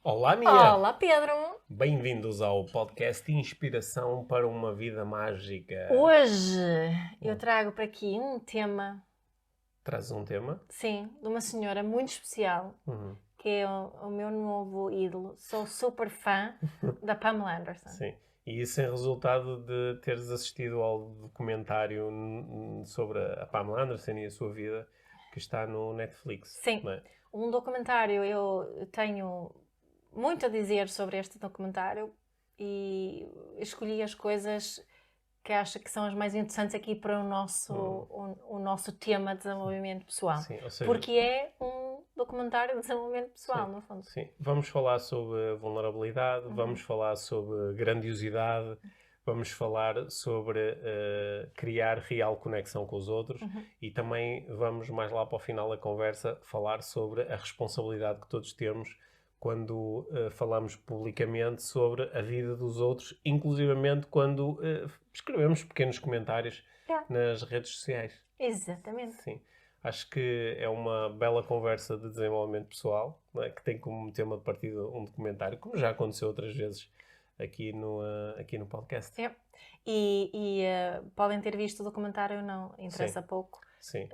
Olá, Mia! Olá, Pedro! Bem-vindos ao podcast Inspiração para uma Vida Mágica. Hoje eu trago para aqui um tema, Traz um tema? sim, de uma senhora muito especial, que é o meu novo ídolo. Sou super fã da Pamela Anderson. Sim. E isso é resultado de teres assistido ao documentário sobre a Pamela Anderson e a sua vida, que está no Netflix. Sim, Não é? um documentário, eu tenho muito a dizer sobre este documentário e escolhi as coisas que acho que são as mais interessantes aqui para o nosso tema de desenvolvimento pessoal. Sim, ou seja, Porque é um documentário de desenvolvimento pessoal, no fundo. Sim, vamos falar sobre vulnerabilidade, vamos falar sobre grandiosidade, vamos falar sobre criar real conexão com os outros e também vamos, mais lá para o final da conversa, falar sobre a responsabilidade que todos temos quando falamos publicamente sobre a vida dos outros, inclusivamente quando escrevemos pequenos comentários nas redes sociais. Exatamente. Sim. Acho que é uma bela conversa de desenvolvimento pessoal, não é? Que tem como tema de partida um documentário, como já aconteceu outras vezes aqui no podcast. É. Podem ter visto o documentário ou não, interessa pouco. Sim.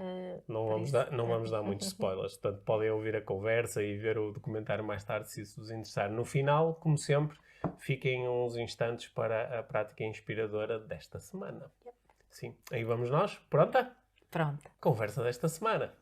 Não Vamos dar muitos spoilers. Portanto, podem ouvir a conversa e ver o documentário mais tarde, se isso vos interessar. No final, como sempre, fiquem uns instantes para a prática inspiradora desta semana. Yep. Sim. Aí vamos nós. Pronta? Pronto. Conversa desta semana.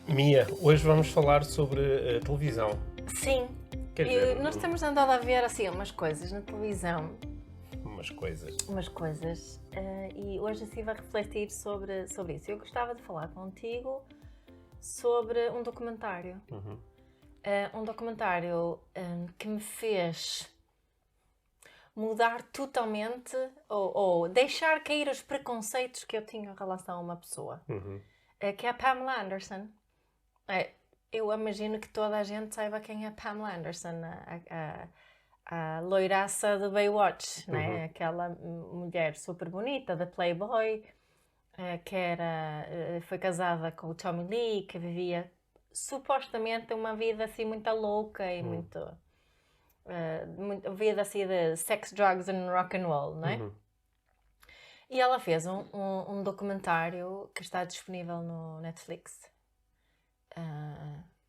Mia, hoje vamos falar sobre televisão. Sim. Quer dizer, Nós temos andado a ver assim umas coisas na televisão. Umas coisas. E hoje estive a refletir sobre isso. Eu gostava de falar contigo sobre um documentário. Um documentário que me fez mudar totalmente ou deixar cair os preconceitos que eu tinha em relação a uma pessoa. Que é a Pamela Anderson. Eu imagino que toda a gente saiba quem é a Pamela Anderson, a loiraça do Baywatch, né? Aquela mulher super bonita da Playboy, que foi casada com o Tommy Lee, que vivia supostamente uma vida assim muito louca e muito vida assim de sex, drugs and rock and roll, não é? E ela fez um documentário que está disponível no Netflix.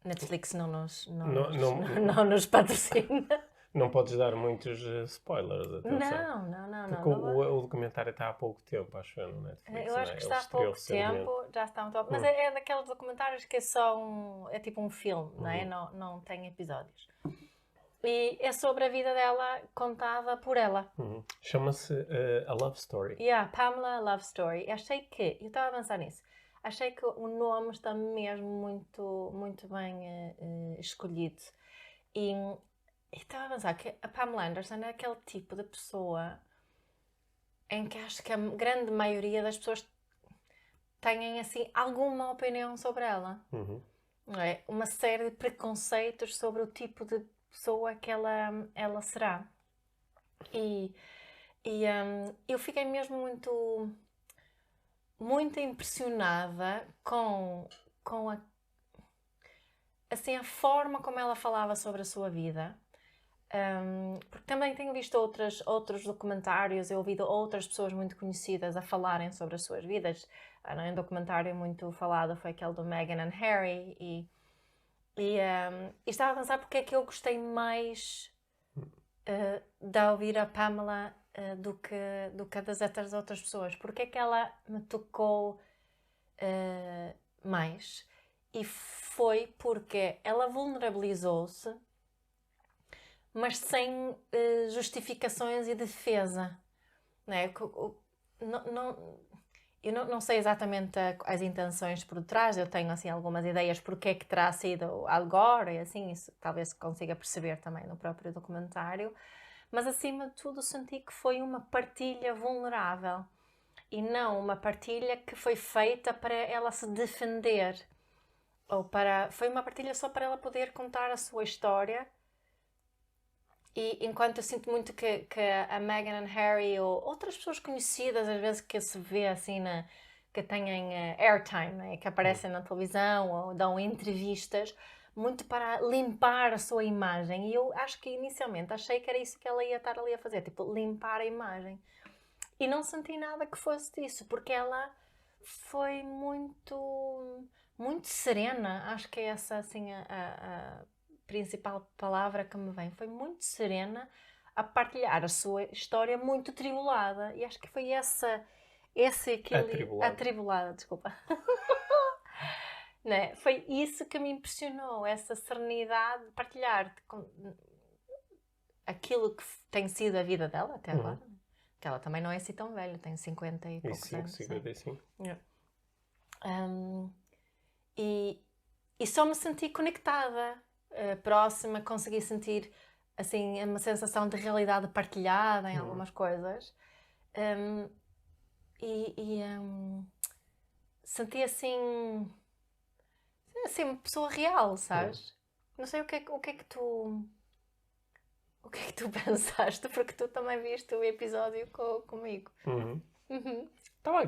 Netflix não nos patrocina. Não podes dar muitos spoilers, atenção. Não. Porque o documentário está há pouco tempo, acho eu, no Netflix. Eu acho que está há pouco tempo, já está muito. Mas é daqueles documentários que é só é tipo um filme, não é? Não tem episódios. E é sobre a vida dela contada por ela. Chama-se A Love Story. Pamela Love Story. Eu estava a pensar nisso, achei que o nome está mesmo muito, muito bem escolhido. E estava a pensar que a Pamela Anderson é aquele tipo de pessoa em que acho que a grande maioria das pessoas têm assim alguma opinião sobre ela. Não é? Uma série de preconceitos sobre o tipo de pessoa que ela será. Eu fiquei mesmo muito impressionada com a forma como ela falava sobre a sua vida. Porque também tenho visto outros documentários, eu ouvido outras pessoas muito conhecidas a falarem sobre as suas vidas. Um documentário muito falado foi aquele do Meghan and Harry e estava a pensar porque é que eu gostei mais de ouvir a Pamela do que das outras pessoas. Porque é que ela me tocou mais? E foi porque ela vulnerabilizou-se, mas sem justificações e defesa. Não é? Eu não sei exatamente as intenções por detrás, eu tenho assim algumas ideias porque é que terá sido Al Gore e assim, isso talvez se consiga perceber também no próprio documentário, mas acima de tudo senti que foi uma partilha vulnerável e não uma partilha que foi feita para ela se defender, foi uma partilha só para ela poder contar a sua história E enquanto eu sinto muito que a Meghan and Harry ou outras pessoas conhecidas, às vezes que se vê assim, que têm airtime, né? Que aparecem na televisão ou dão entrevistas, muito para limpar a sua imagem. E eu acho que inicialmente achei que era isso que ela ia estar ali a fazer, tipo, limpar a imagem. E não senti nada que fosse disso, porque ela foi muito, muito serena. Acho que é essa assim a principal palavra que me vem. Foi muito serena a partilhar a sua história muito tribulada. E acho que foi esse equilíbrio. Atribulada, desculpa. Né? Foi isso que me impressionou, essa serenidade de partilhar aquilo que tem sido a vida dela até agora. Que ela também não é assim tão velha, tem 50 e poucos anos. 55. E só me senti conectada, próxima, consegui sentir assim, uma sensação de realidade partilhada em algumas coisas. Senti assim uma pessoa real, sabes? Não sei o que é que tu pensaste, porque tu também viste o episódio comigo. Estava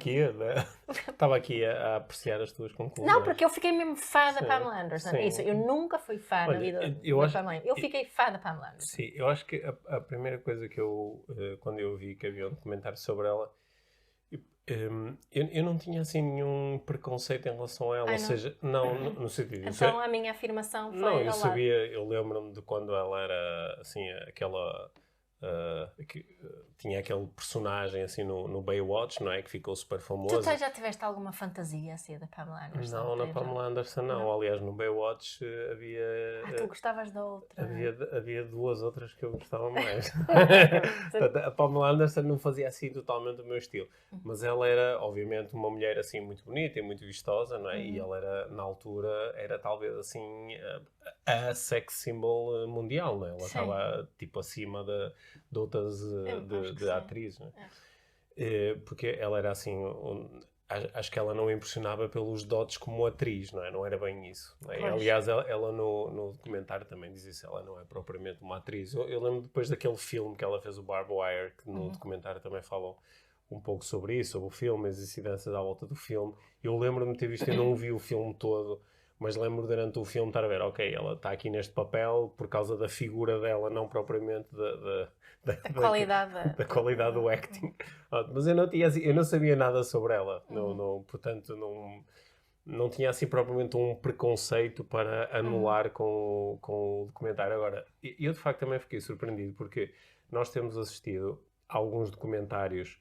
aqui a apreciar as tuas conclusões. Não, porque eu fiquei mesmo fã da Pamela Anderson. Sim. Isso, eu nunca fui fã na vida da Pamela. Eu fiquei fã da Pamela Anderson. Sim, eu acho que a primeira coisa que eu, quando eu vi que havia um documentário sobre ela, eu não tinha assim nenhum preconceito em relação a ela, ou seja, não no sentido... Então a minha afirmação foi... Não, eu lembro-me de quando ela era, assim, aquela... tinha aquele personagem assim no Baywatch, não é? Que ficou super famoso. Tu já tiveste alguma fantasia assim da Pamela Anderson? Não, na Pamela Anderson não. Aliás, no Baywatch havia... tu gostavas da outra. Havia duas outras que eu gostava mais. A Pamela Anderson não fazia assim totalmente o meu estilo. Mas ela era, obviamente, uma mulher assim muito bonita e muito vistosa, não é? E ela era, na altura, era talvez assim... a sex symbol mundial, não é? Ela estava tipo acima de outras de atrizes, não é? Porque ela era assim, acho que ela não impressionava pelos dotes como atriz, não é? Não era bem isso. Não é? Aliás, ela no documentário também diz isso, ela não é propriamente uma atriz. Eu lembro depois daquele filme que ela fez, o Barbed Wire, que no documentário também falam um pouco sobre isso, sobre o filme, as incidências à volta do filme. Eu lembro-me de ter visto, eu não vi o filme todo, mas lembro durante o filme estar a ver, ok, ela está aqui neste papel por causa da figura dela, não propriamente da qualidade do acting. Mas eu não sabia nada sobre ela, portanto não tinha assim propriamente um preconceito para anular com o documentário. Agora, eu de facto também fiquei surpreendido, porque nós temos assistido a alguns documentários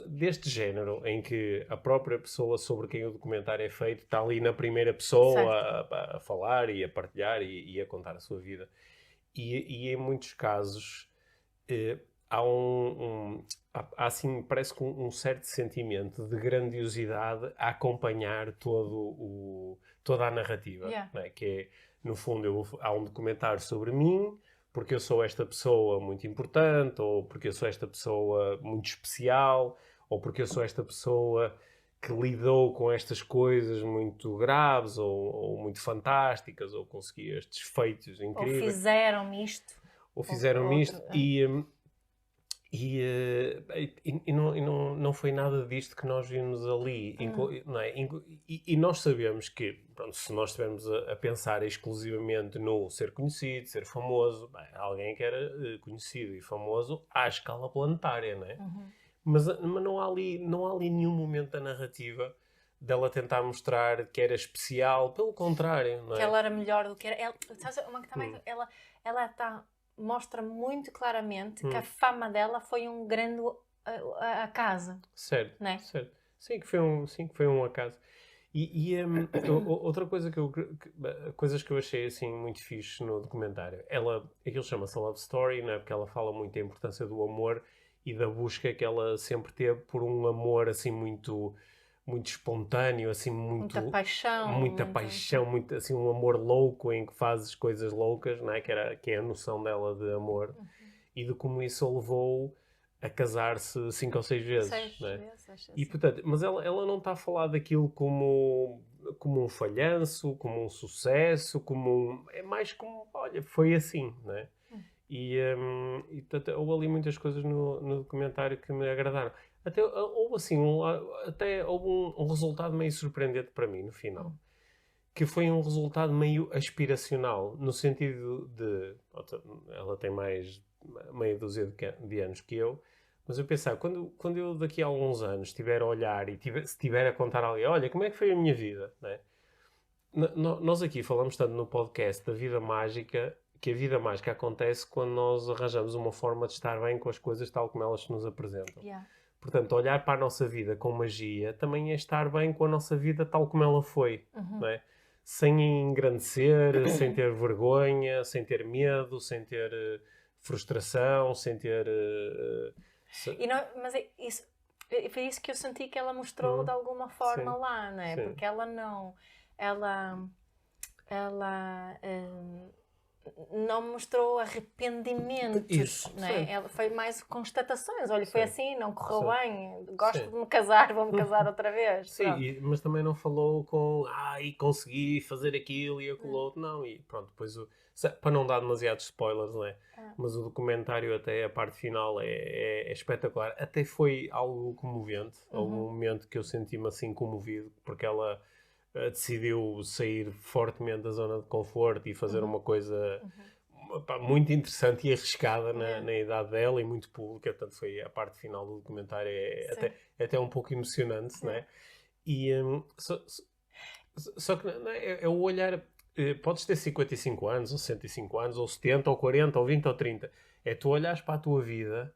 deste género, em que a própria pessoa sobre quem o documentário é feito está ali na primeira pessoa a falar e a partilhar e a contar a sua vida. E em muitos casos há há assim, parece que um certo sentimento de grandiosidade a acompanhar toda a narrativa. Não é? Que é, no fundo, há um documentário sobre mim, porque eu sou esta pessoa muito importante, ou porque eu sou esta pessoa muito especial, ou porque eu sou esta pessoa que lidou com estas coisas muito graves, ou muito fantásticas, ou conseguiu estes feitos incríveis. Ou fizeram-me isto. E não foi nada disto que nós vimos ali. Não é? E nós sabemos que, pronto, se nós estivermos a pensar exclusivamente no ser conhecido, ser famoso, alguém que era conhecido e famoso à escala planetária, não é? Mas não há ali nenhum momento da narrativa dela tentar mostrar que era especial, pelo contrário, não é? Que ela era melhor do que era. Ela mostra muito claramente que a fama dela foi um grande acaso. Certo, não é? Certo. Sim, que foi um acaso. Outra coisa coisas que eu achei assim muito fixe no documentário, aquilo chama-se Love Story, não é? Porque ela fala muito da importância do amor e da busca que ela sempre teve por um amor assim muito espontâneo, assim muita paixão, muito assim um amor louco em que fazes coisas loucas, não é? Que é a noção dela de amor e de como isso a levou a casar-se 5 ou 6 vezes. 6 não é? vezes, E portanto, mas ela não está a falar daquilo como um falhanço, como um sucesso, é mais como, olha, foi assim, não é? Portanto, houve ali muitas coisas no documentário que me agradaram. Até houve assim, um resultado meio surpreendente para mim no final. Que foi um resultado meio aspiracional, no sentido de... Ela tem mais meia dúzia de anos que eu, mas eu pensava, quando eu daqui a alguns anos estiver a olhar e se estiver a contar a alguém, olha, como é que foi a minha vida, né? Nós aqui falamos tanto no podcast da vida mágica, que a vida mágica acontece quando nós arranjamos uma forma de estar bem com as coisas tal como elas se nos apresentam. Yeah. Portanto, olhar para a nossa vida com magia também é estar bem com a nossa vida tal como ela foi, não é? Sem engrandecer, sem ter vergonha, sem ter medo, sem ter frustração, sem ter... Mas foi isso que eu senti que ela mostrou de alguma forma Sim. lá, não é? Sim. Porque ela não... Ela não mostrou arrependimentos, Isso, não é? Ela foi mais constatações. Olha, foi assim, não correu Sim. bem, gosto de me casar, vou-me casar outra vez. Sim, mas também não falou com e consegui fazer aquilo e aquilo outro, não. E pronto, depois, para não dar demasiados spoilers, não é? Mas o documentário, até a parte final, é espetacular. Até foi algo comovente. Houve um momento que eu senti-me assim comovido, porque ela decidiu sair fortemente da zona de conforto e fazer uma coisa muito interessante e arriscada na idade dela e muito pública. Portanto, foi a parte final do documentário, até um pouco emocionante, não é? E só que é o olhar... Podes ter 55 anos, ou 65 anos, ou 70, ou 40, ou 20, ou 30. É tu olhares para a tua vida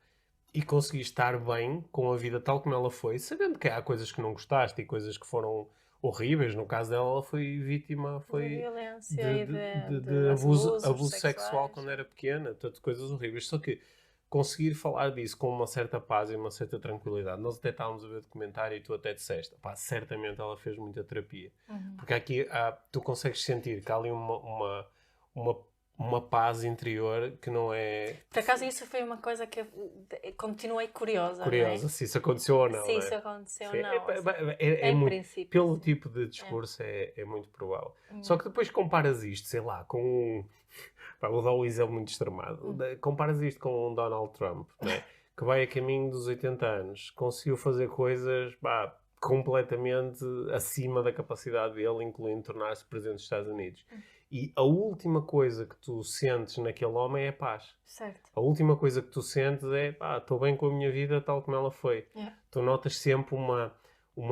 e conseguir estar bem com a vida tal como ela foi, sabendo que há coisas que não gostaste e coisas que foram horríveis. No caso dela, ela foi vítima de violência de abuso sexual quando era pequena, tanto coisas horríveis. Só que conseguir falar disso com uma certa paz e uma certa tranquilidade. Nós até estávamos a ver o documentário e tu até disseste, certamente ela fez muita terapia. Porque aqui tu consegues sentir que há ali uma paz interior que não é... Por acaso isso foi uma coisa que eu continuei curiosa, não é? Se isso aconteceu ou não. Se isso aconteceu ou não. É muito, princípio, pelo tipo de discurso é muito provável. Só que depois comparas isto, sei lá, com... Vou dar um exemplo muito extremado. Comparas isto com o Donald Trump, né? Que vai a caminho dos 80 anos. Conseguiu fazer coisas completamente acima da capacidade dele, incluindo tornar-se presidente dos Estados Unidos. E a última coisa que tu sentes naquele homem é paz. Certo. A última coisa que tu sentes é estou bem com a minha vida tal como ela foi. Tu notas sempre uma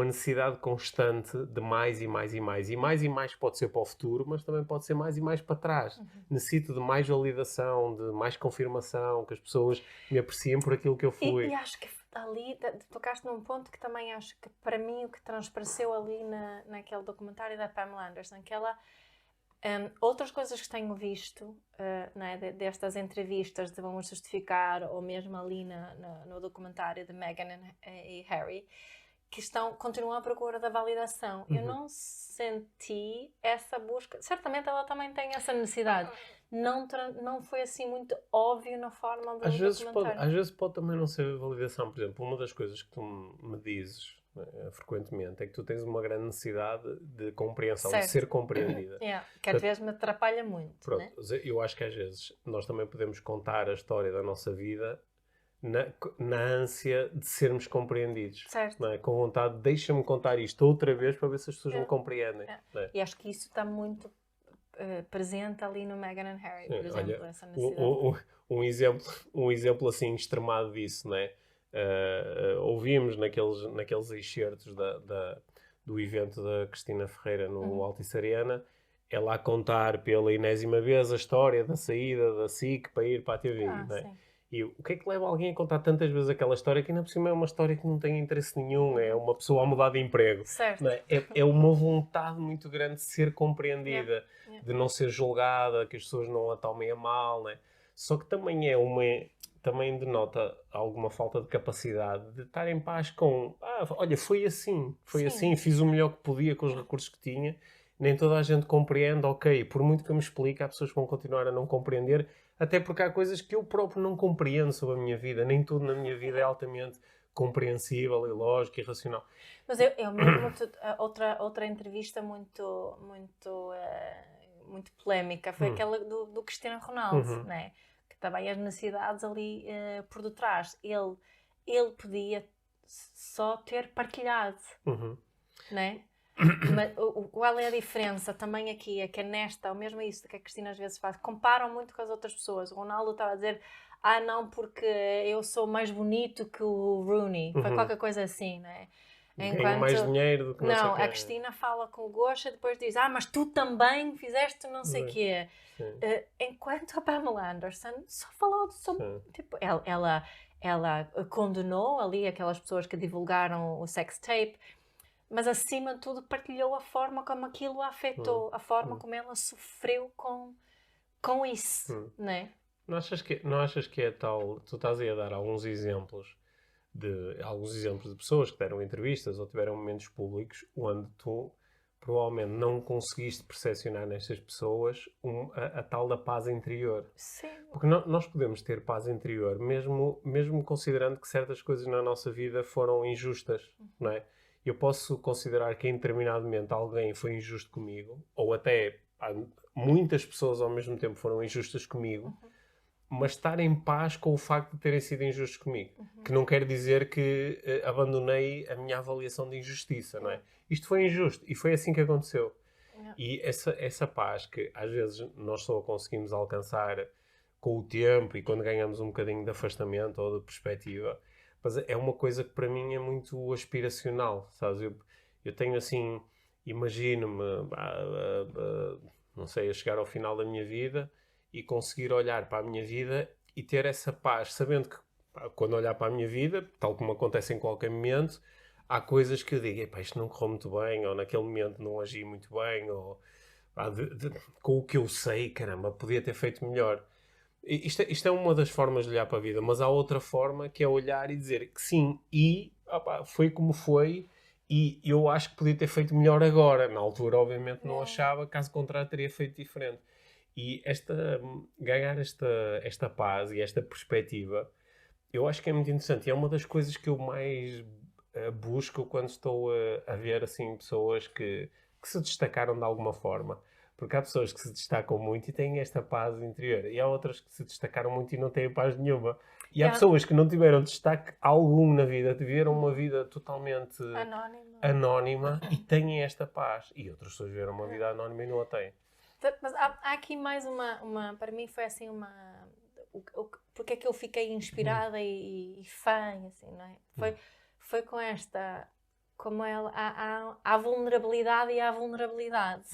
necessidade constante de mais e mais e mais. E mais pode ser para o futuro, mas também pode ser mais e mais para trás. Necessito de mais validação, de mais confirmação, que as pessoas me apreciem por aquilo que eu fui. E acho que ali tocaste num ponto que também acho que para mim o que transpareceu ali naquele documentário da Pamela Anderson, que ela... outras coisas que tenho visto destas entrevistas de Vamos Justificar, ou mesmo ali no documentário de Meghan e Harry, que continuam à procura da validação. Eu não senti essa busca. Certamente ela também tem essa necessidade. Não foi assim muito óbvio na forma do documentário. Às vezes pode também não ser validação. Por exemplo, uma das coisas que tu me dizes frequentemente é que tu tens uma grande necessidade de compreensão, de ser compreendida. Que às vezes me atrapalha muito. Pronto, né? Eu acho que às vezes nós também podemos contar a história da nossa vida na ânsia de sermos compreendidos. Certo. Não é? Com vontade, deixa-me contar isto outra vez para ver se as pessoas me compreendem. Não é? E acho que isso está muito presente ali no Meghan and Harry, por exemplo. Olha, essa necessidade. um exemplo assim extremado disso, não é? Ouvimos naqueles excertos do evento da Cristina Ferreira no Altice Arena, ela a contar pela enésima vez a história da saída da SIC para ir para a TV. Não é? Sim. E o que é que leva alguém a contar tantas vezes aquela história que ainda por cima é uma história que não tem interesse nenhum, é uma pessoa a mudar de emprego. Certo. Não é? É uma vontade muito grande de ser compreendida, de não ser julgada, que as pessoas não a tomem a mal, não é? Só que também denota alguma falta de capacidade de estar em paz com olha, foi assim, fiz o melhor que podia com os recursos que tinha, nem toda a gente compreende, ok, por muito que eu me explique, há pessoas que vão continuar a não compreender, até porque há coisas que eu próprio não compreendo sobre a minha vida, nem tudo na minha vida é altamente compreensível e lógico e racional. Mas eu mesmo, outra entrevista muito polémica foi aquela do Cristiano Ronaldo, né? que também as necessidades ali por detrás. Ele podia só ter partilhado, não é? Mas qual é a diferença também aqui? É que é nesta, ou mesmo isso que a Cristina às vezes faz, comparam muito com as outras pessoas. O Ronaldo estava a dizer, não, porque eu sou mais bonito que o Rooney. Foi qualquer coisa assim, não é? Ganho mais dinheiro do que não, a Cristina fala com o Gosha e depois diz, mas tu também fizeste não sei o quê. Enquanto a Pamela Anderson só falou sobre... Tipo, ela condenou ali aquelas pessoas que divulgaram o sex tape, mas acima de tudo partilhou a forma como aquilo a afetou, a forma como ela sofreu com isso, não é? Não achas que é tal... Tu estás aí a dar alguns exemplos de pessoas que deram entrevistas ou tiveram momentos públicos onde tu provavelmente não conseguiste percepcionar nestas pessoas a tal da paz interior. Sim. Porque nós podemos ter paz interior mesmo considerando que certas coisas na nossa vida foram injustas, não é? Eu posso considerar que em determinado momento alguém foi injusto comigo, ou até muitas pessoas ao mesmo tempo foram injustas comigo, mas estar em paz com o facto de terem sido injustos comigo. Que não quer dizer que abandonei a minha avaliação de injustiça, não é? Isto foi injusto e foi assim que aconteceu. E essa paz que às vezes nós só conseguimos alcançar com o tempo e quando ganhamos um bocadinho de afastamento ou de perspectiva, mas é uma coisa que para mim é muito aspiracional, sabes? Eu tenho assim, imagino-me, não sei, a chegar ao final da minha vida e conseguir olhar para a minha vida e ter essa paz, sabendo que quando olhar para a minha vida, tal como acontece em qualquer momento, há coisas que eu digo, isto não correu muito bem, ou naquele momento não agi muito bem, ou com o que eu sei, caramba, podia ter feito melhor. Isto é uma das formas de olhar para a vida, mas há outra forma que é olhar e dizer que sim, e foi como foi, e eu acho que podia ter feito melhor agora. Na altura, obviamente, não achava, caso contrário, teria feito diferente. E ganhar esta paz e esta perspectiva, eu acho que é muito interessante. E é uma das coisas que eu mais busco quando estou a ver assim, pessoas que se destacaram de alguma forma. Porque há pessoas que se destacam muito e têm esta paz interior. E há outras que se destacaram muito e não têm paz nenhuma. E há pessoas que não tiveram destaque algum na vida, tiveram uma vida totalmente anónima e têm esta paz. E outras pessoas viveram uma vida anónima e não a têm. Mas há aqui mais uma... Para mim foi assim uma... Porque é que eu fiquei inspirada e fã, assim, não é? Foi com esta... Como ela... Há vulnerabilidade e há vulnerabilidade.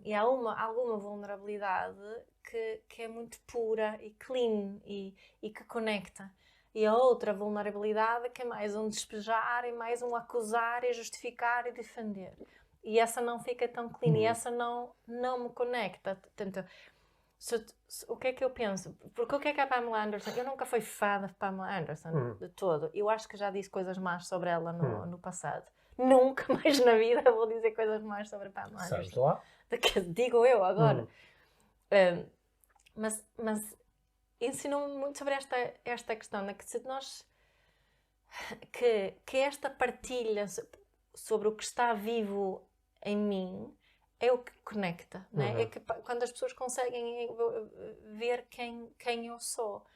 E há alguma vulnerabilidade que é muito pura e clean e que conecta. E a outra vulnerabilidade que é mais um despejar e mais um acusar e justificar e defender. E essa não fica tão clean e essa não me conecta. Portanto, o que é que eu penso? Porque o que é que a Pamela Anderson... Eu nunca fui fã da Pamela Anderson de todo. Eu acho que já disse coisas más sobre ela no passado. Nunca mais na vida vou dizer coisas mais sobre a Pamela Anderson. Sabes lá? Digo eu agora. Mas ensinou-me muito sobre esta questão, que se nós... Que esta partilha sobre o que está vivo em mim é o que conecta, não é? É que quando as pessoas conseguem ver quem eu sou.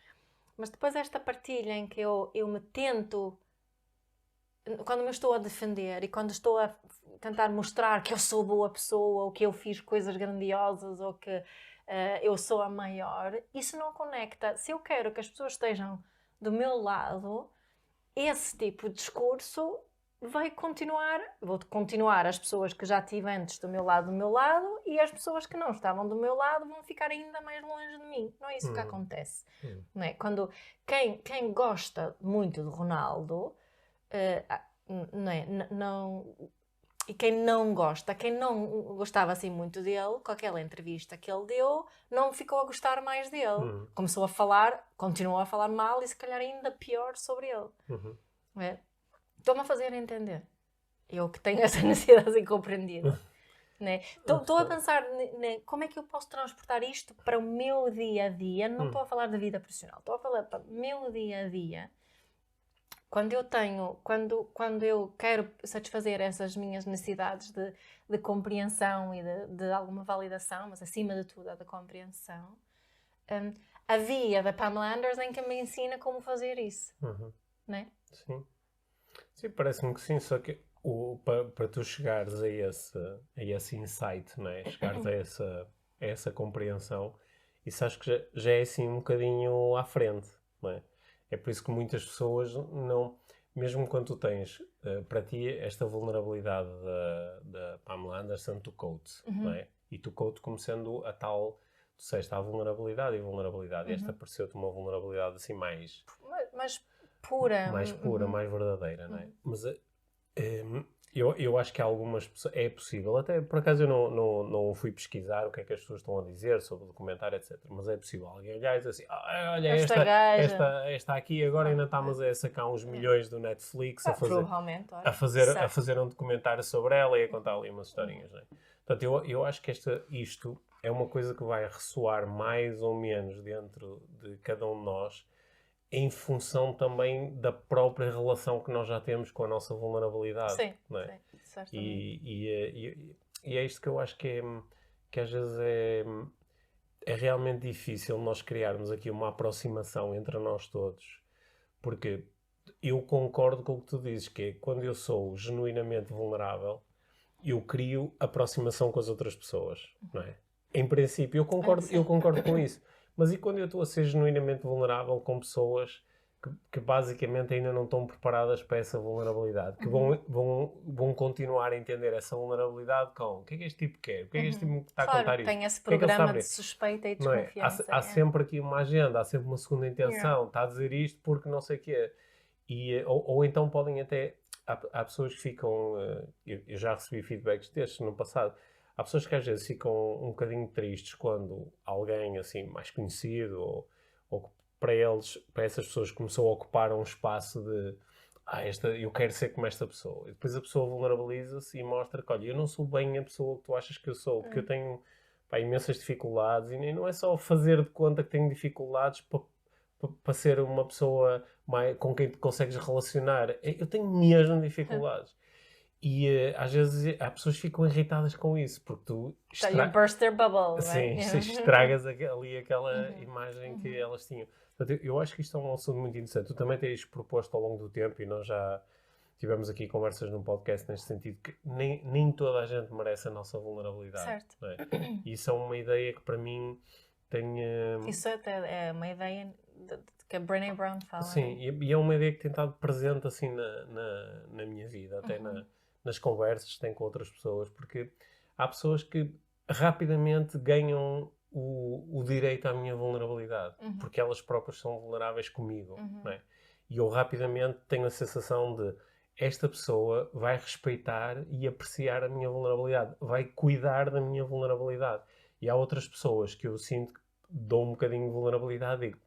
Mas depois esta partilha em que eu me tento... Quando me estou a defender e quando estou a tentar mostrar que eu sou boa pessoa ou que eu fiz coisas grandiosas ou que eu sou a maior, isso não conecta. Se eu quero que as pessoas estejam do meu lado, esse tipo de discurso vai continuar. Vou continuar as pessoas que já tive antes do meu lado e as pessoas que não estavam do meu lado vão ficar ainda mais longe de mim. Não é isso que acontece. Não é? Quando quem gosta muito do Ronaldo... e quem não gostava assim muito dele, com aquela entrevista que ele deu, não ficou a gostar mais dele. Começou a falar, continuou a falar mal e se calhar ainda pior sobre ele. Estou-me a fazer entender. Eu que tenho essa necessidade incompreendida. Estou a pensar como é que eu posso transportar isto para o meu dia a dia. Não estou a falar da vida profissional, estou a falar para o meu dia a dia. Quando eu quero satisfazer essas minhas necessidades de compreensão e de alguma validação, mas acima de tudo a da compreensão, a via da Pamela Anderson em que me ensina como fazer isso. Não é? Sim. Sim, parece-me que sim, só que para tu chegares a esse insight, não é? Chegares a essa compreensão, isso acho que já é assim um bocadinho à frente, não é? É por isso que muitas pessoas não, mesmo quando tu tens para ti esta vulnerabilidade da Pamela Anderson, tu coach, não é? E tu coach como sendo a tal, tu disseste, há vulnerabilidade e vulnerabilidade, e esta pareceu-te uma vulnerabilidade assim mais pura. Mais pura, mais verdadeira, não é? Mas eu acho que há algumas pessoas, é possível, até por acaso eu não fui pesquisar o que é que as pessoas estão a dizer sobre o documentário, etc. Mas é possível alguém olhar e dizer assim, olha, esta aqui agora ainda estamos a sacar uns milhões do Netflix Provavelmente, a fazer um documentário sobre ela e a contar ali umas historinhas, não é? Portanto, eu acho que isto é uma coisa que vai ressoar mais ou menos dentro de cada um de nós, em função também da própria relação que nós já temos com a nossa vulnerabilidade. Sim, não é? sim, certamente. E é isto que eu acho que às vezes é realmente difícil nós criarmos aqui uma aproximação entre nós todos, porque eu concordo com o que tu dizes, que é quando eu sou genuinamente vulnerável, eu crio aproximação com as outras pessoas, não é? Em princípio, eu concordo com isso. Mas e quando eu estou a ser genuinamente vulnerável com pessoas que basicamente ainda não estão preparadas para essa vulnerabilidade, que vão continuar a entender essa vulnerabilidade com o que é que este tipo quer, o que é que este tipo está a contar isto? Tem esse programa de suspeita e desconfiança. Há sempre aqui uma agenda, há sempre uma segunda intenção, está a dizer isto porque não sei o quê. Ou então podem até... Há pessoas que ficam... eu já recebi feedbacks destes no passado. Há pessoas que às vezes ficam um bocadinho tristes quando alguém assim mais conhecido ou para essas pessoas começou a ocupar um espaço de eu quero ser como esta pessoa. E depois a pessoa vulnerabiliza-se e mostra que, olha, eu não sou bem a pessoa que tu achas que eu sou, porque eu tenho imensas dificuldades e não é só fazer de conta que tenho dificuldades para ser uma pessoa com quem te consegues relacionar. Eu tenho mesmo dificuldades. E às vezes há pessoas que ficam irritadas com isso, porque tu you burst their bubble, sim, estragas ali aquela imagem que elas tinham. Portanto, eu acho que isto é um assunto muito interessante. Tu também tens proposto ao longo do tempo, e nós já tivemos aqui conversas num podcast neste sentido, que nem toda a gente merece a nossa vulnerabilidade. Certo. Não é? E isso é uma ideia que para mim tem... Isso até é uma ideia que a Brené Brown fala. Sim, e é uma ideia que tem estado presente assim na minha vida, até nas conversas que tenho com outras pessoas, porque há pessoas que rapidamente ganham o direito à minha vulnerabilidade, porque elas próprias são vulneráveis comigo, não é? E eu rapidamente tenho a sensação de esta pessoa vai respeitar e apreciar a minha vulnerabilidade, vai cuidar da minha vulnerabilidade. E há outras pessoas que eu sinto que dou um bocadinho de vulnerabilidade e digo,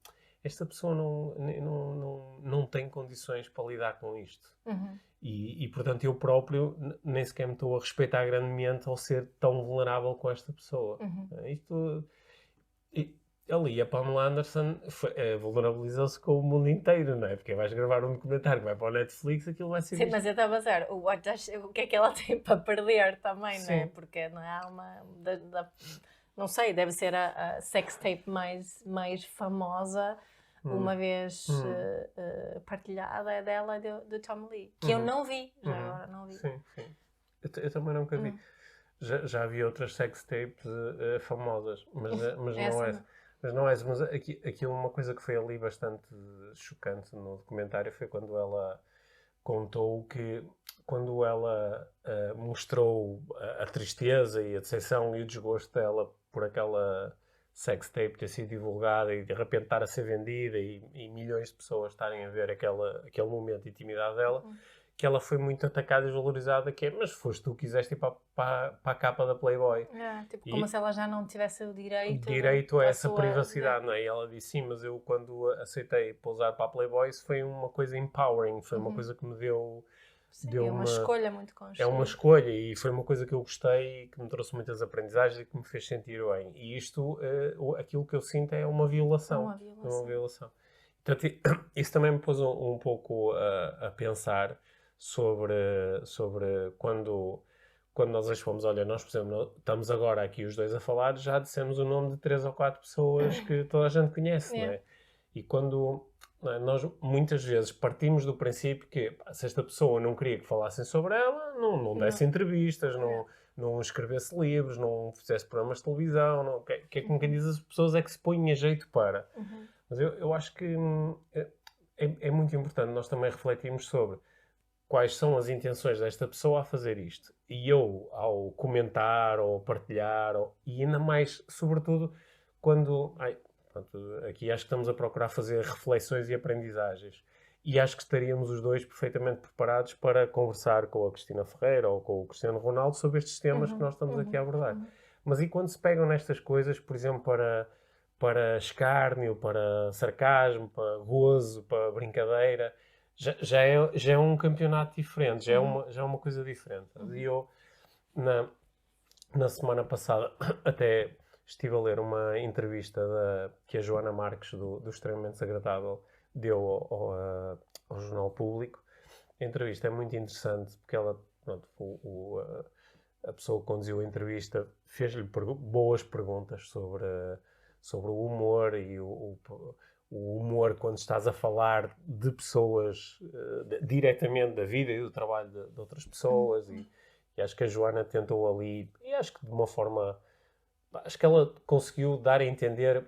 esta pessoa não tem condições para lidar com isto. E, portanto, eu próprio nem sequer me estou a respeitar grandemente ao ser tão vulnerável com esta pessoa. Ali, a Pamela Anderson vulnerabilizou-se com o mundo inteiro, não é? Porque vais gravar um documentário que vai para o Netflix, aquilo vai ser... Sim, mas eu estava a dizer, o que é que ela tem para perder também, não é? Porque não há uma... não sei, deve ser a sex tape mais famosa uma vez partilhada dela do Tom Lee, que eu não vi, já agora não vi. Sim. Eu também nunca vi. Já vi outras sex tapes famosas, mas não é. Mas aqui uma coisa que foi ali bastante chocante no documentário foi quando ela contou que quando ela mostrou a tristeza e a decepção e o desgosto dela por aquela sex tape ter sido divulgada e de repente estar a ser vendida e milhões de pessoas estarem a ver aquele momento de intimidade dela, que ela foi muito atacada e desvalorizada, que é, mas foste tu que quiseste ir para a capa da Playboy. Como se ela já não tivesse o direito a essa privacidade, não é? E ela disse, sim, mas eu quando aceitei pousar para a Playboy, isso foi uma coisa empowering, foi uma coisa que me deu... Sim, é uma escolha muito consciente. É uma escolha e foi uma coisa que eu gostei e que me trouxe muitas aprendizagens e que me fez sentir bem. E isto, aquilo que eu sinto é uma violação. É uma violação. Portanto, isso também me pôs um pouco a pensar sobre quando quando nós expomos, olha, nós, por exemplo, estamos agora aqui os dois a falar, já dissemos o nome de 3 ou 4 pessoas que toda a gente conhece, não é? E quando nós muitas vezes partimos do princípio que se esta pessoa não queria que falassem sobre ela, não desse entrevistas, não escrevesse livros, não fizesse programas de televisão, que é como quem diz, as pessoas é que se põem a jeito para. Mas eu acho que é muito importante nós também refletirmos sobre quais são as intenções desta pessoa a fazer isto. E eu, ao comentar ou partilhar, e ainda mais, sobretudo, quando... pronto, aqui acho que estamos a procurar fazer reflexões e aprendizagens. E acho que estaríamos os dois perfeitamente preparados para conversar com a Cristina Ferreira ou com o Cristiano Ronaldo sobre estes temas que nós estamos aqui a abordar. Mas e quando se pegam nestas coisas, por exemplo, para escárnio, para sarcasmo, para gozo, para brincadeira, já é um campeonato diferente, já é uma coisa diferente. E eu, na semana passada, até estive a ler uma entrevista que a Joana Marques, do Extremamente Desagradável, deu ao Jornal Público. A entrevista é muito interessante, porque ela, pronto, a pessoa que conduziu a entrevista fez-lhe boas perguntas sobre o humor e o humor quando estás a falar de pessoas diretamente da vida e do trabalho de outras pessoas. E acho que a Joana tentou ali, e acho que de uma forma... Acho que ela conseguiu dar a entender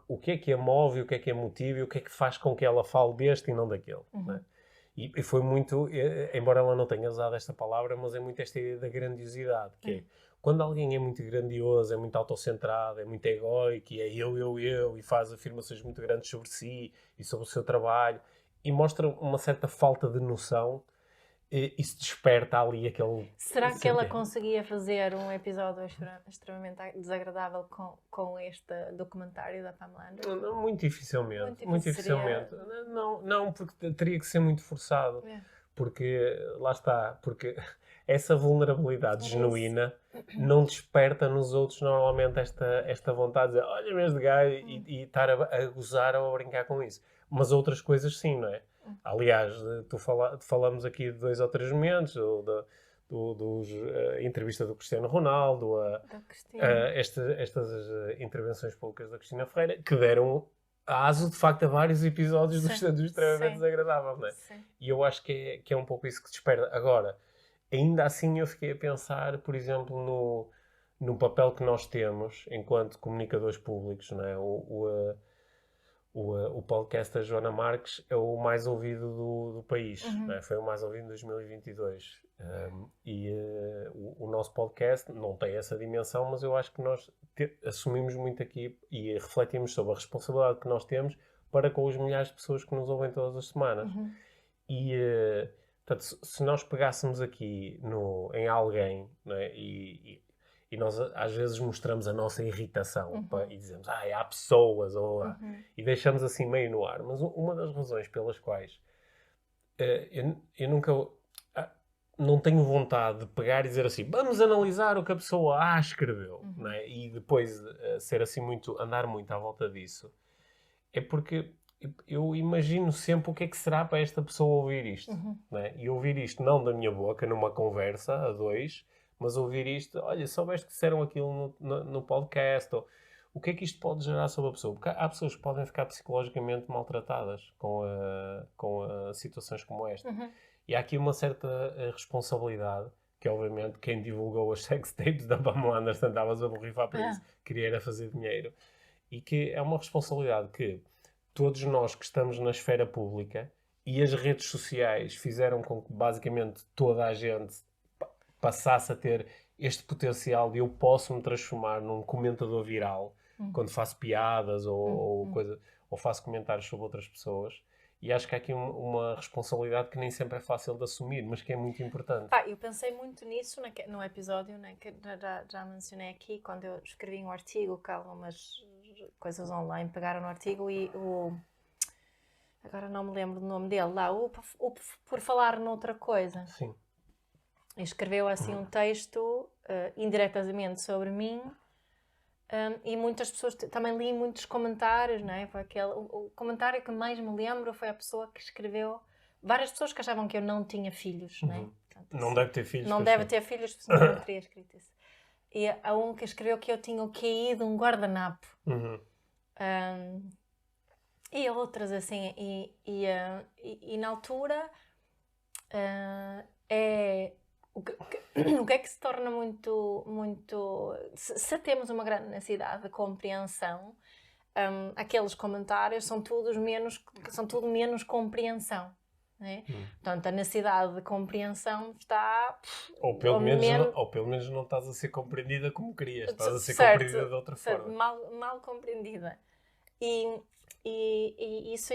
o que a move, o que a motiva e o que é que faz com que ela fale deste e não daquele. Né? E foi muito, embora ela não tenha usado esta palavra, mas é muito esta ideia da grandiosidade, que é quando alguém é muito grandioso, é muito autocentrado, é muito egoico, e é eu, e faz afirmações muito grandes sobre si e sobre o seu trabalho, e mostra uma certa falta de noção, isso desperta ali aquele... Será que ela conseguia fazer um episódio extremamente desagradável com este documentário da Pamela Anderson? Muito dificilmente. Muito dificilmente. Não, porque teria que ser muito forçado. Porque, lá está, porque essa vulnerabilidade genuína não desperta nos outros normalmente esta vontade de dizer, olha-me este gajo, e estar a gozar ou a brincar com isso. Mas outras coisas sim, não é? Aliás, falamos aqui de 2 ou 3 momentos, entrevista do Cristiano Ronaldo, estas intervenções públicas da Cristina Ferreira, que deram aso, de facto, a vários episódios do Extremamente Desagradável, não é? E eu acho que é um pouco isso que desperta. Agora, ainda assim eu fiquei a pensar, por exemplo, no papel que nós temos enquanto comunicadores públicos, não é? O podcast da Joana Marques é o mais ouvido do país. Né? Foi o mais ouvido em 2022. O nosso podcast não tem essa dimensão, mas eu acho que nós assumimos muito aqui e refletimos sobre a responsabilidade que nós temos para com os milhares de pessoas que nos ouvem todas as semanas. Portanto, se nós pegássemos aqui em alguém, né, e nós às vezes mostramos a nossa irritação e dizemos, há pessoas, e deixamos assim meio no ar. Mas uma das razões pelas quais eu nunca não tenho vontade de pegar e dizer assim, vamos analisar o que a pessoa escreveu, né? E depois andar muito à volta disso, é porque eu imagino sempre o que é que será para esta pessoa ouvir isto. Né? E ouvir isto não da minha boca, numa conversa a dois, mas ouvir isto, olha, soubeste que disseram aquilo no podcast, ou o que é que isto pode gerar sobre a pessoa? Porque há pessoas que podem ficar psicologicamente maltratadas com situações como esta. E há aqui uma certa responsabilidade, que obviamente quem divulgou as sextapes da Pamela Anderson estava-se a borrifar para isso, queria era fazer dinheiro. E que é uma responsabilidade que todos nós que estamos na esfera pública, e as redes sociais fizeram com que basicamente toda a gente passasse a ter este potencial de eu posso me transformar num comentador viral quando faço piadas ou faço comentários sobre outras pessoas. E acho que há aqui uma responsabilidade que nem sempre é fácil de assumir, mas que é muito importante. Eu pensei muito nisso no episódio, né, que já mencionei aqui, quando eu escrevi um artigo, que algumas coisas online pegaram no artigo e agora não me lembro do nome dele, lá, por falar noutra coisa. Sim. Escreveu assim um texto indiretamente sobre mim, e muitas pessoas, também li muitos comentários, não é? Foi o comentário que mais me lembro foi a pessoa que escreveu, várias pessoas que achavam que eu não tinha filhos, não é? Portanto, não deve ter filhos. Não deve ter filhos, porque senão não teria escrito isso. E há um que escreveu que eu tinha o QI de um guardanapo. E outras assim. E na altura o que é que se torna muito... Se temos uma grande necessidade de compreensão, aqueles comentários são tudo menos compreensão. Né? Portanto, a necessidade de compreensão está... Ou pelo menos não estás a ser compreendida como querias, estás a ser compreendida de outra forma. Mal compreendida. E isso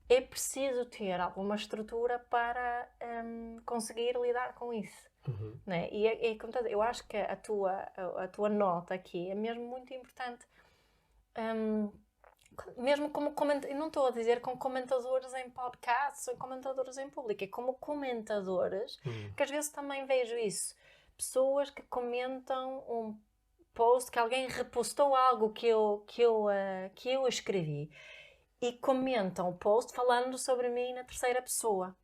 é preciso ter alguma estrutura para conseguir lidar com isso. Né? E eu acho que a tua nota aqui é mesmo muito importante. Mesmo como comentadores, não estou a dizer com comentadores em podcasts ou comentadores em público, é como comentadores, que às vezes também vejo isso. Pessoas que comentam um post, que alguém repostou algo que eu escrevi e comentam o post falando sobre mim na terceira pessoa.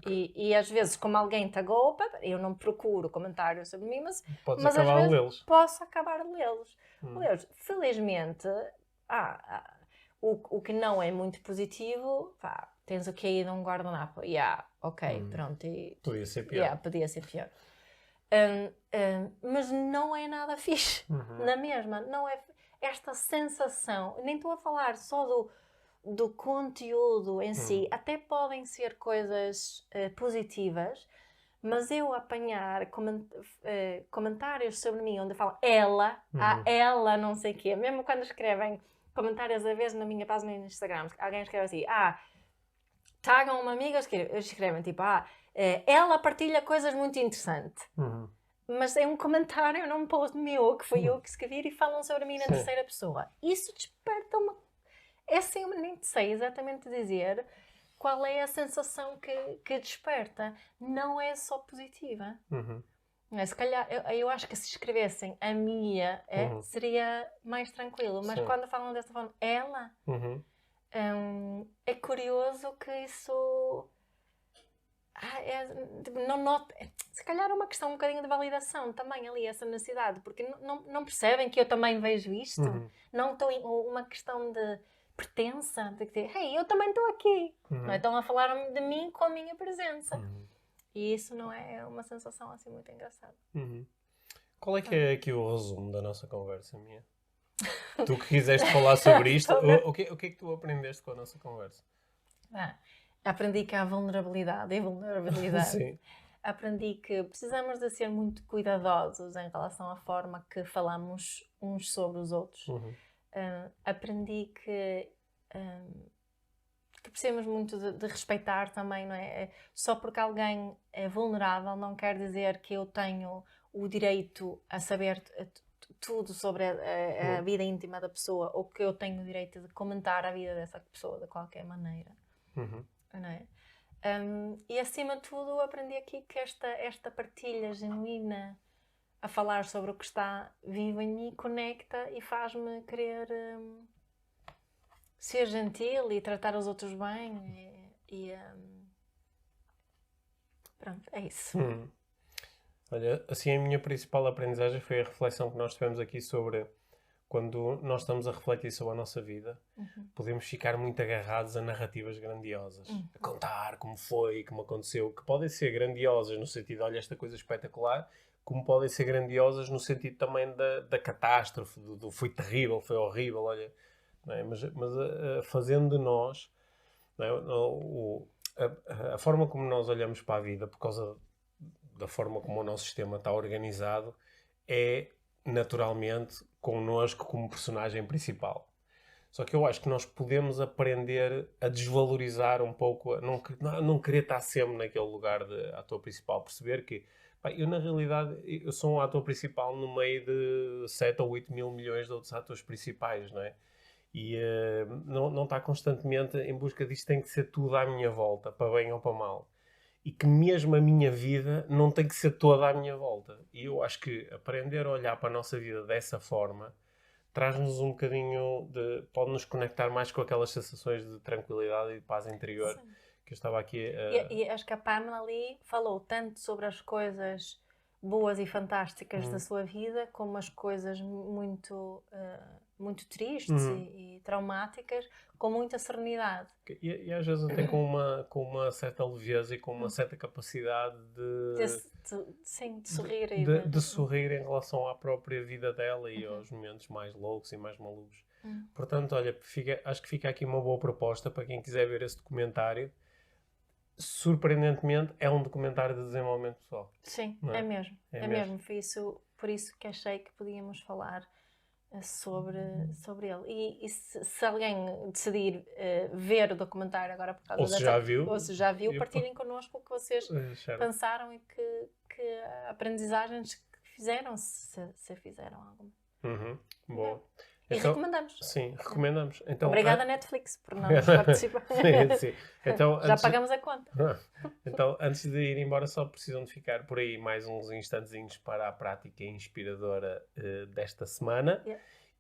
E às vezes, como alguém tagou, eu não procuro comentários sobre mim, mas acabar às vezes lê-los. Posso acabar de lê-los. Felizmente, o que não é muito positivo, tens o QI de um guardanapo. Pronto. Podia ser pior. Podia ser pior. Mas não é nada fixe. Na mesma, não é esta sensação. Nem estou a falar só do conteúdo em si. Até podem ser coisas positivas, mas eu apanhar comentários sobre mim onde falam ela não sei o quê, mesmo quando escrevem comentários a vezes na minha página no Instagram, alguém escreve assim, tagam uma amiga, escrevem tipo, ela partilha coisas muito interessantes. Mas é um comentário num post meu, que foi eu que escrevi, e falam sobre mim na terceira pessoa. Isso desperta uma... É assim, eu nem sei exatamente dizer qual é a sensação que desperta. Não é só positiva. Se calhar, eu acho que se escrevessem a minha, seria mais tranquilo. Mas quando falam desta forma, ela, é curioso que isso... não nota, se calhar é uma questão um bocadinho de validação também ali, essa necessidade. Porque não percebem que eu também vejo isto. Não estou uma questão de pertença, de dizer, eu também estou aqui. Não estão a falar de mim com a minha presença. E isso não é uma sensação assim muito engraçada. Qual é que é aqui o resumo da nossa conversa, Mia? Tu que quiseste falar sobre isto, o que é que tu aprendeste com a nossa conversa? Aprendi que há vulnerabilidade e vulnerabilidade. Sim. Aprendi que precisamos de ser muito cuidadosos em relação à forma que falamos uns sobre os outros. Aprendi que precisamos muito de respeitar também, não é? Só porque alguém é vulnerável não quer dizer que eu tenho o direito a saber tudo sobre a vida íntima da pessoa, ou que eu tenho o direito de comentar a vida dessa pessoa de qualquer maneira. Não é? E acima de tudo aprendi aqui que esta partilha genuína a falar sobre o que está vivo em mim conecta e faz-me querer ser gentil e tratar os outros bem pronto, é isso. Olha, assim a minha principal aprendizagem foi a reflexão que nós tivemos aqui sobre quando nós estamos a refletir sobre a nossa vida, podemos ficar muito agarrados a narrativas grandiosas, a contar como foi, como aconteceu, que podem ser grandiosas no sentido de, olha, esta coisa espetacular, como podem ser grandiosas no sentido também da catástrofe, do foi terrível, foi horrível, olha, não é? Mas fazendo de nós, não é? A forma como nós olhamos para a vida, por causa da forma como o nosso sistema está organizado, é naturalmente connosco como personagem principal. Só que eu acho que nós podemos aprender a desvalorizar um pouco, a não querer estar sempre naquele lugar de ator principal, perceber que eu na realidade eu sou um ator principal no meio de 7 ou 8 mil milhões de outros atores principais, não é? E não está constantemente em busca disto, tem que ser tudo à minha volta, para bem ou para mal. E que mesmo a minha vida não tem que ser toda à minha volta. E eu acho que aprender a olhar para a nossa vida dessa forma traz-nos um bocadinho pode-nos conectar mais com aquelas sensações de tranquilidade e de paz interior que eu estava aqui E acho que a Pamela ali falou tanto sobre as coisas boas e fantásticas da sua vida, como as coisas muito tristes e traumáticas, com muita serenidade. E às vezes até com uma certa leveza e com uma certa capacidade de sorrir. De sorrir em relação à própria vida dela e aos momentos mais loucos e mais malucos. Portanto, olha, acho que fica aqui uma boa proposta para quem quiser ver esse documentário. Surpreendentemente, é um documentário de desenvolvimento pessoal. Sim, é mesmo. É mesmo. Foi por isso que achei que podíamos falar sobre ele. E se alguém decidir ver o documentário agora por causa ou se já viu, partilhem connosco o que vocês pensaram e que aprendizagens que fizeram, se fizeram alguma. Boa. E recomendamos. Sim, recomendamos. Então, obrigada, Netflix, por não participar. sim. Então, já pagamos a conta. Então, antes de ir embora, só precisam de ficar por aí mais uns instantezinhos para a prática inspiradora desta semana.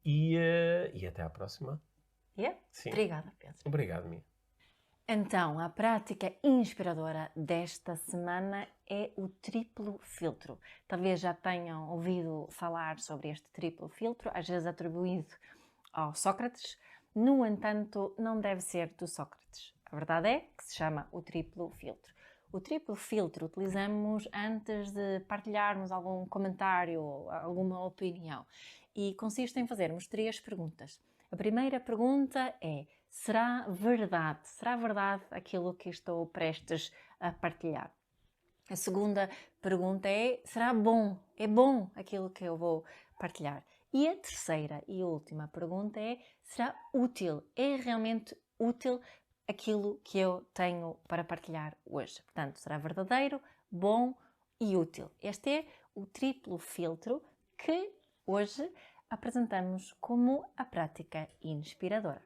E até à próxima. Sim. Obrigada, Pedro. Obrigado, Mia. Então, a prática inspiradora desta semana é o triplo filtro. Talvez já tenham ouvido falar sobre este triplo filtro, às vezes atribuído ao Sócrates. No entanto, não deve ser do Sócrates. A verdade é que se chama o triplo filtro. O triplo filtro utilizamos antes de partilharmos algum comentário, alguma opinião. E consiste em fazermos 3 perguntas. A primeira pergunta é: será verdade aquilo que estou prestes a partilhar? A segunda pergunta é: será bom? É bom aquilo que eu vou partilhar? E a terceira e última pergunta é: será útil? É realmente útil aquilo que eu tenho para partilhar hoje? Portanto, será verdadeiro, bom e útil. Este é o triplo filtro que hoje apresentamos como a prática inspiradora.